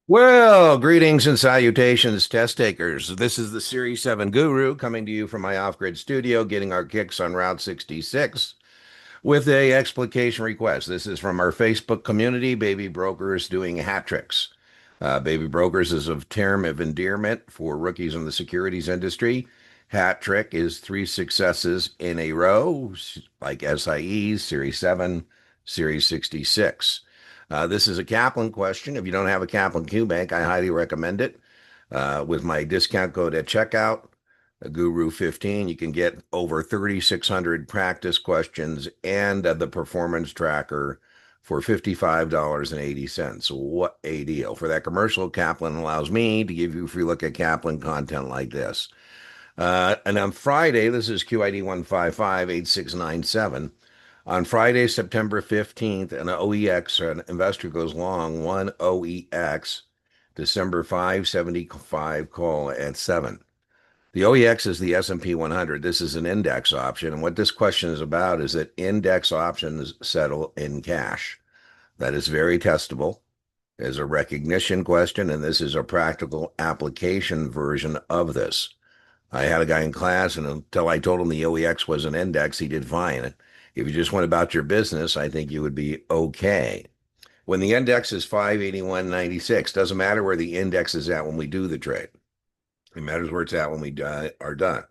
Well, greetings and salutations, test takers. This is the Series 7 Guru coming to you from my off-grid studio, getting our kicks on Route 66 with a explication request. This is from our Facebook community, Baby Brokers Doing Hat Tricks. Baby Brokers is a term of endearment for rookies in the securities industry. Hat trick is three successes in a row, like SIEs, Series 7, Series 66. This is a Kaplan question. If you don't have a Kaplan Q Bank, I highly recommend it. With my discount code at checkout, Guru 15, you can get over 3,600 practice questions and the performance tracker for $55.80. What a deal. For that commercial, Kaplan allows me to give you a free look at Kaplan content like this. And on Friday, this is QID 1558697. On Friday, September 15th, an OEX, an investor goes long, one OEX, December 575 call at 7. The OEX is the S&P 100. This is an index option. And what this question is about is that index options settle in cash. That is very testable. There's a recognition question, and this is a practical application version of this. I had a guy in class, and until I told him the OEX was an index, he did fine. If you just went about your business, I think you would be okay. When the index is 581.96, doesn't matter where the index is at when we do the trade. It matters where it's at when we are done.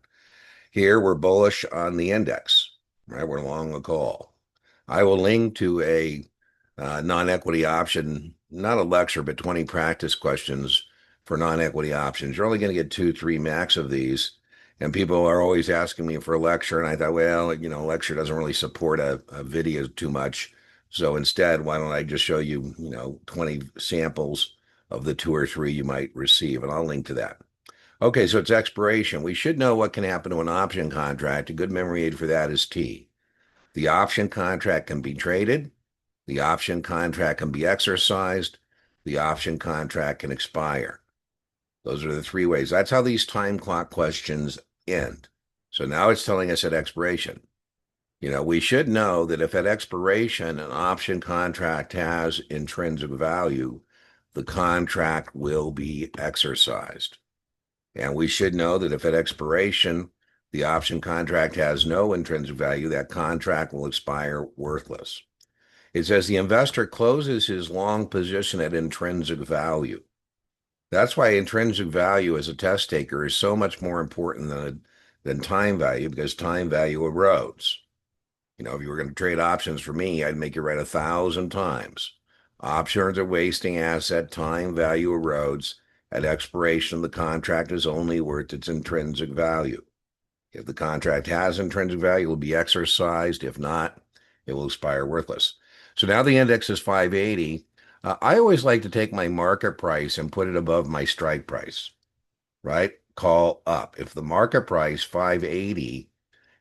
Here, we're bullish on the index, right? We're long a call. I will link to a non-equity option, not a lecture, but 20 practice questions for non-equity options. You're only going to get 2, 3 max of these. And people are always asking me for a lecture. And I thought, well, a lecture doesn't really support a video too much. So instead, why don't I just show you, 20 samples of the 2 or 3 you might receive? And I'll link to that. Okay, so it's expiration. We should know what can happen to an option contract. A good memory aid for that is T. The option contract can be traded. The option contract can be exercised. The option contract can expire. Those are the 3 ways. That's how these time clock questions end. So now it's telling us at expiration. We should know that if at expiration an option contract has intrinsic value, the contract will be exercised. And we should know that if at expiration the option contract has no intrinsic value, that contract will expire worthless. It says the investor closes his long position at intrinsic value. That's why intrinsic value as a test taker is so much more important than time value, because time value erodes. If you were going to trade options for me, I'd make you write 1,000 times. Options are wasting asset, time value erodes. At expiration, the contract is only worth its intrinsic value. If the contract has intrinsic value, it will be exercised. If not, it will expire worthless. So now the index is 580. I always like to take my market price and put it above my strike price, right? Call up. If the market price, 580,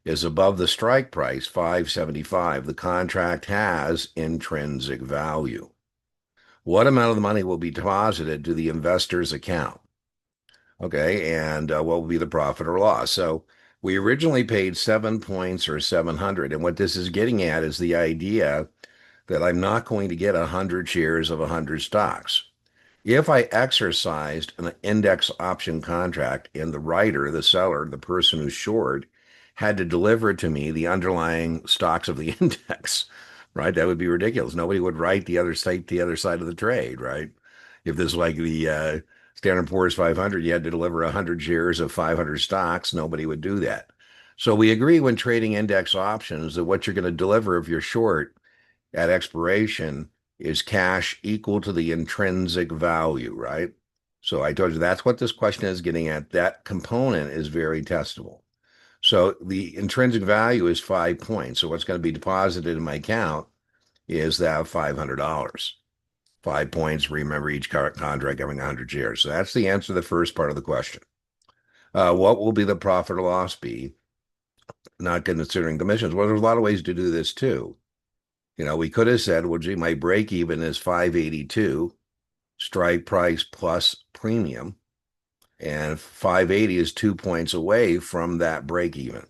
is above the strike price, 575, the contract has intrinsic value. What amount of the money will be deposited to the investor's account? Okay, and what will be the profit or loss? So we originally paid 7 points or 700, and what this is getting at is the idea that I'm not going to get 100 shares of 100 stocks. If I exercised an index option contract and the writer, the seller, the person who's short, had to deliver to me the underlying stocks of the index, right? That would be ridiculous. Nobody would write the other side of the trade, right? If this is like the Standard & Poor's 500, you had to deliver 100 shares of 500 stocks. Nobody would do that. So we agree when trading index options that what you're going to deliver if you're short at expiration is cash equal to the intrinsic value, right? So I told you that's what this question is getting at. That component is very testable. So the intrinsic value is 5 points. So what's going to be deposited in my account is that $500. 5 points. Remember, each contract having 100 shares. So that's the answer to the first part of the question. What will be the profit or loss be? Not considering commissions. Well, there's a lot of ways to do this too. We could have said, well, gee, my break even is 582, strike price plus premium, and 580 is 2 points away from that break even.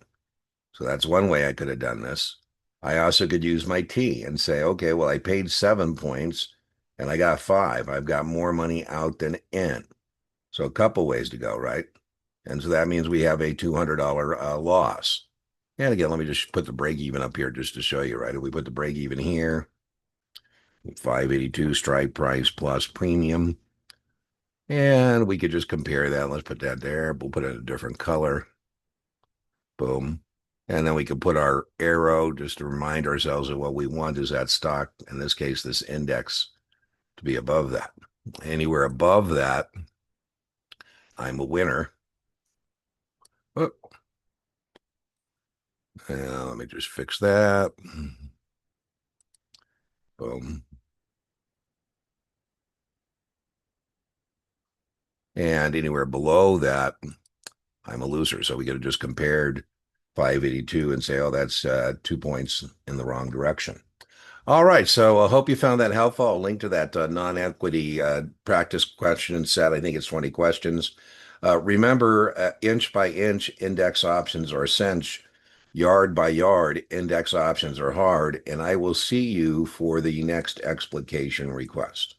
So that's one way I could have done this. I also could use my T and say, okay, well, I paid 7 points. and I got 5. I've got more money out than in. So a couple ways to go, right? And so that means we have a $200 loss. And again, let me just put the break even up here just to show you, right? If we put the break even here, 582 strike price plus premium. And we could just compare that. Let's put that there. We'll put it in a different color. Boom. And then we can put our arrow just to remind ourselves of what we want is that stock, in this case, this index, to be above that. Anywhere above that, I'm a winner. Oh, let me just fix that. Boom. And anywhere below that, I'm a loser. So we could have just compared 582 and say, oh, that's 2 points in the wrong direction. All right. So I hope you found that helpful. I'll link to that non-equity practice question set. I think it's 20 questions. Remember, inch by inch index options are cinch, yard by yard index options are hard. And I will see you for the next explication request.